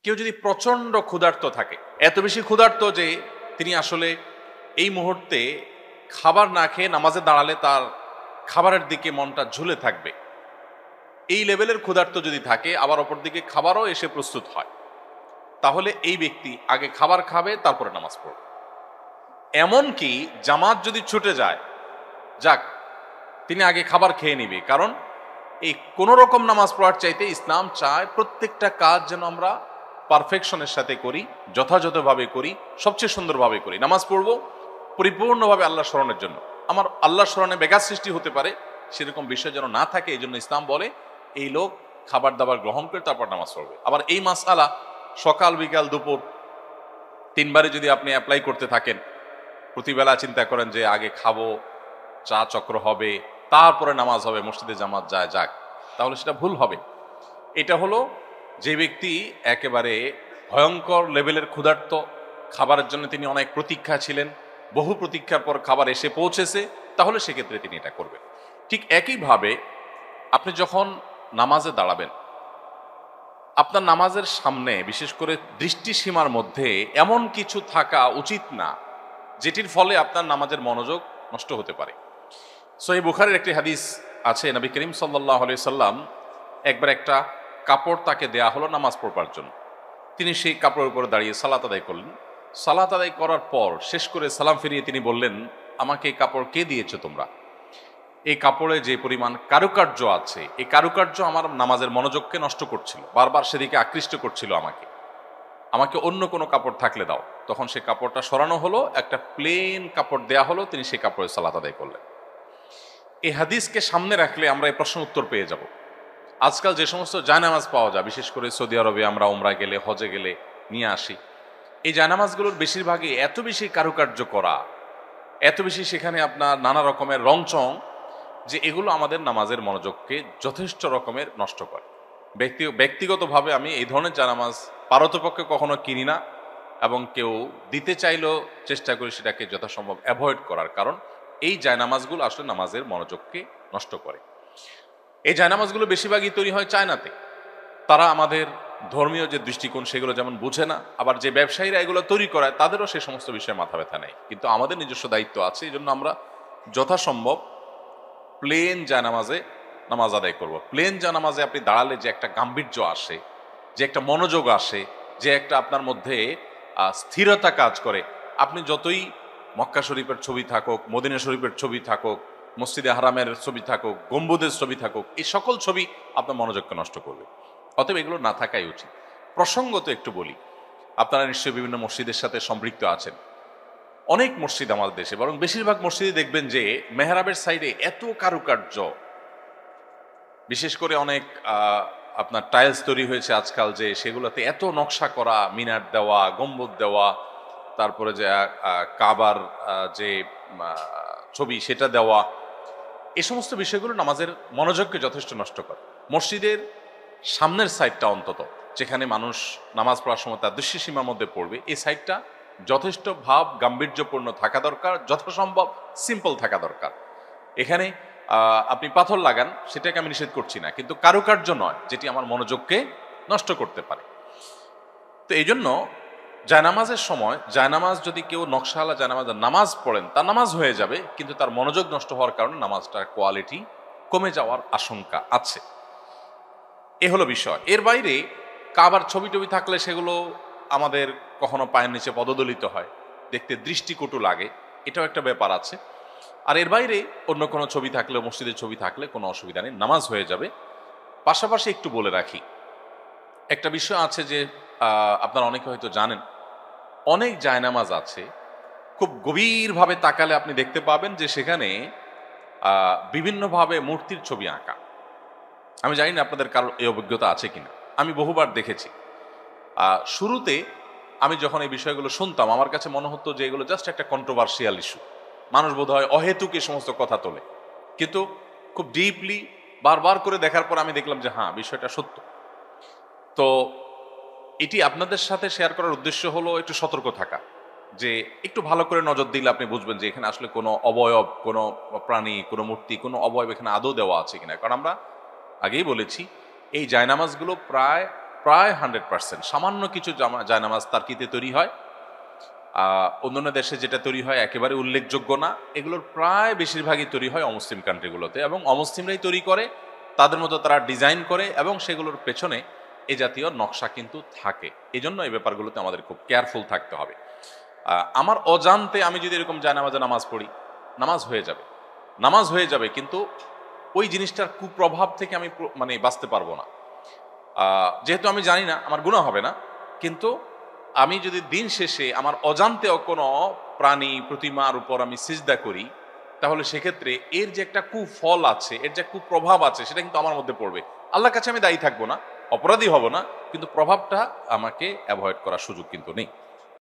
কেউ যদি প্রচন্ড ক্ষুধার্ত থাকে, এত বেশি ক্ষুধার্ত যে তিনি আসলে এই মুহূর্তে খাবার না খেয়ে নামাজে দাঁড়ালে তার খাবারের দিকে মনটা ঝুলে থাকবে, এই লেভেলের ক্ষুধার্ত যদি থাকে, আবার অপরদিকে খাবারও এসে প্রস্তুত হয়, তাহলে এই ব্যক্তি আগে খাবার খাবে, তারপরে নামাজ পড়বে। এমনকি জামাত যদি ছুটে যায়, যাক, তিনি আগে খাবার খেয়ে নিবে। কারণ এই কোন রকম নামাজ পড়ার চাইতে ইসলাম চায় প্রত্যেকটা কাজ যেন আমরা পারফেকশনের সাথে করি, যথাযথভাবে করি, সবচেয়ে সুন্দরভাবে করি। নামাজ পড়বো পরিপূর্ণভাবে আল্লাহ স্মরণের জন্য, আমার আল্লাহ স্মরণে ব্যাঘাত সৃষ্টি হতে পারে সেরকম বিষয় যেন না থাকে। এই জন্য ইসলাম বলে এই লোক খাবার দাবার গ্রহণ করে তারপর নামাজ পড়বে। আবার এই মাসআলা সকাল বিকাল দুপুর তিনবারে যদি আপনি অ্যাপ্লাই করতে থাকেন, প্রতিবেলা চিন্তা করেন যে আগে খাবো, চা চক্র হবে, তারপরে নামাজ হবে, মসজিদে জামাত যায়, যাক, তাহলে সেটা ভুল হবে। এটা হলো যে ব্যক্তি একেবারে ভয়ঙ্কর লেভেলের ক্ষুধার্ত, খাবারের জন্য তিনি অনেক প্রতীক্ষা ছিলেন, বহু প্রতীক্ষার পর খাবার এসে পৌঁছেছে, তাহলে সেক্ষেত্রে তিনি এটা করবেন। ঠিক একইভাবে আপনি যখন নামাজে দাঁড়াবেন, আপনার নামাজের সামনে বিশেষ করে দৃষ্টিসীমার মধ্যে এমন কিছু থাকা উচিত না যেটির ফলে আপনার নামাজের মনোযোগ নষ্ট হতে পারে। সহিহ বুখারীর একটি হাদিস আছে, নবী করিম সাল্লাল্লাহু আলাইহি সাল্লাম একবার একটা কাপড় তাকে দেয়া হলো নামাজ পড়বার জন্য। তিনি সেই কাপড়ের উপরে দাঁড়িয়ে সালাত আদায় করলেন। সালাত আদায় করার পর শেষ করে সালাম ফিরিয়ে তিনি বললেন, আমাকে এই কাপড় কে দিয়েছো তোমরা? এই কাপড়ে যে পরিমাণ কারুকার্য আছে, এই কারুকার্য আমার নামাজের মনোযোগকে নষ্ট করছিল, বারবার সেদিকে আকৃষ্ট করছিল আমাকে অন্য কোনো কাপড় থাকলে দাও। তখন সে কাপড়টা সরানো হলো, একটা প্লেন কাপড় দেয়া হলো, তিনি সেই কাপড়ে সালাত আদায় করলেন। এই হাদিসকে সামনে রাখলে আমরা এই প্রশ্ন উত্তর পেয়ে যাব। আজকাল যে সমস্ত জায়নামাজ পাওয়া যায়, বিশেষ করে সৌদি আরবে আমরা উমরা গেলে, হজে গেলে নিয়ে আসি, এই জায়নামাজগুলোর বেশিরভাগই এত বেশি কারুকার্য করা, এত বেশি সেখানে আপনার নানা রকমের রংচং, যে এগুলো আমাদের নামাজের মনোযোগকে যথেষ্ট রকমের নষ্ট করে। ব্যক্তিগতভাবে আমি এই ধরনের জায়নামাজ পারতপক্ষে কখনো কিনি না, এবং কেউ দিতে চাইলেও চেষ্টা করি সেটাকে যথাসম্ভব অ্যাভয়েড করার। কারণ এই জায়নামাজগুলো আসলে নামাজের মনোযোগকে নষ্ট করে। এই জায়নামাজগুলো বেশিরভাগই তৈরি হয় চায়নাতে। তারা আমাদের ধর্মীয় যে দৃষ্টিকোণ সেগুলো যেমন বুঝে না, আবার যে ব্যবসায়ীরা এগুলো তৈরি করায় তাদেরও সে সমস্ত বিষয়ে মাথা ব্যথা নেই। কিন্তু আমাদের নিজস্ব দায়িত্ব আছে, এই জন্য আমরা যথাসম্ভব প্লেন জায়নামাজে নামাজ আদায় করব। প্লেন জায়নামাজে আপনি দাঁড়ালে যে একটা গাম্ভীর্য আসে, যে একটা মনোযোগ আসে, যে একটা আপনার মধ্যে স্থিরতা কাজ করে, আপনি যতই মক্কা শরীফের ছবি থাকুক, মদিনা শরীফের ছবি থাকুক, মসজিদে হারামের ছবি থাকুক, গম্বুজের ছবি থাকুক, এই সকল ছবি আপনার মনোযোগকে নষ্ট করবে। অতএব এগুলো না থাকাই উচিত। প্রসঙ্গত একটু বলি, আপনারা নিশ্চয়ই বিভিন্ন মসজিদের সাথে সম্পৃক্ত আছেন। অনেক মসজিদ আমাদের দেশে, বরং বেশিরভাগ মসজিদে দেখবেন যে মেহরাবের সাইডে এত কারুকার্য, বিশেষ করে অনেক আপনার টাইলস তৈরি হয়েছে আজকাল, যে সেগুলোতে এত নকশা করা, মিনার দেওয়া, গম্বুজ দেওয়া, তারপরে যে কাবার যে ছবি সেটা দেওয়া, এই সমস্ত বিষয়গুলো নামাজের মনোযোগকে যথেষ্ট নষ্ট করে। মসজিদের সামনের সাইডটা অন্তত, যেখানে মানুষ নামাজ পড়ার সময় তার দৃশ্যসীমার মধ্যে পড়বে, এই সাইডটা যথেষ্ট ভাব গাম্ভীর্যপূর্ণ থাকা দরকার, যথাসম্ভব সিম্পল থাকা দরকার। এখানে আপনি পাথর লাগান, সেটাকে আমি নিষেধ করছি না, কিন্তু কারুকার্য নয় যেটি আমার মনোযোগকে নষ্ট করতে পারে। তো এই জন্য জায়নামাজের সময়, জায়নামাজ যদি কেউ নকশাওয়ালা জায়নামাজে নামাজ পড়েন, তার নামাজ হয়ে যাবে, কিন্তু তার মনোযোগ নষ্ট হওয়ার কারণে নামাজটার কোয়ালিটি কমে যাওয়ার আশঙ্কা আছে। এ হলো বিষয়। এর বাইরে কাবার ছবি টবি থাকলে সেগুলো আমাদের কখনো পায়ের নিচে পদদলিত হয়, দেখতে দৃষ্টিকটু লাগে, এটাও একটা ব্যাপার আছে। আর এর বাইরে অন্য কোনো ছবি থাকলে, মসজিদের ছবি থাকলে কোনো অসুবিধা নেই, নামাজ হয়ে যাবে। পাশাপাশি একটু বলে রাখি, একটা বিষয় আছে যে আপনারা অনেকে হয়তো জানেন, অনেক জায়নামাজ আছে খুব গভীরভাবে তাকালে আপনি দেখতে পাবেন যে সেখানে বিভিন্নভাবে মূর্তির ছবি আঁকা। আমি জানি না আপনাদের কারো এই অভিজ্ঞতা আছে কিনা, আমি বহুবার দেখেছি। শুরুতে আমি যখন এই বিষয়গুলো শুনতাম, আমার কাছে মনে হতো যে এগুলো জাস্ট একটা কন্ট্রোভার্সিয়াল ইস্যু, মানুষ বোধ হয় অহেতুক এই সমস্ত কথা তোলে। কিন্তু খুব ডিপলি বারবার করে দেখার পর আমি দেখলাম যে হ্যাঁ, বিষয়টা সত্য। তো এটি আপনাদের সাথে শেয়ার করার উদ্দেশ্য হলো একটু সতর্ক থাকা, যে একটু ভালো করে নজর দিলে আপনি বুঝবেন যে এখানে আসলে কোনো অবয়ব, কোনো প্রাণী, কোনো মূর্তি, কোনো অবয়ব এখানে আদৌ দেওয়া আছে কিনা। কারণ আমরা আগেই বলেছি, এই জায়নামাজগুলো প্রায় প্রায় 100%। সামান্য কিছু জায়নামাজ তার্কিতে তৈরি হয়, অন্যান্য দেশে যেটা তৈরি হয় একেবারে উল্লেখযোগ্য না। এগুলোর প্রায় বেশিরভাগই তৈরি হয় অমুসলিম কান্ট্রিগুলোতে, এবং অমুসলিমরাই তৈরি করে, তাদের মতো তারা ডিজাইন করে, এবং সেগুলোর পেছনে এ জাতীয় নকশা কিন্তু থাকে। এই জন্য এই ব্যাপারগুলোতে আমাদের খুব কেয়ারফুল থাকতে হবে। আমার অজান্তে আমি যদি এরকম জায়নামাজে নামাজ পড়ি, নামাজ হয়ে যাবে, কিন্তু ওই জিনিসটার কুপ্রভাব থেকে আমি মানে বাঁচতে পারবো না। যেহেতু আমি জানি না, আমার গুনাহ হবে না, কিন্তু আমি যদি দিন শেষে আমার অজান্তেও কোনো প্রাণী প্রতিমার উপর আমি সিজদা করি, তাহলে সেক্ষেত্রে এর যে একটা কুফল আছে, এর যে কুপ্রভাব আছে, সেটা কিন্তু আমার মধ্যে পড়বে। আল্লাহর কাছে আমি দায়ী থাকবো না, অপরাধী হব না, কিন্তু প্রভাবটা আমাকে অ্যাভয়েড করার সুযোগ কিন্তু নেই।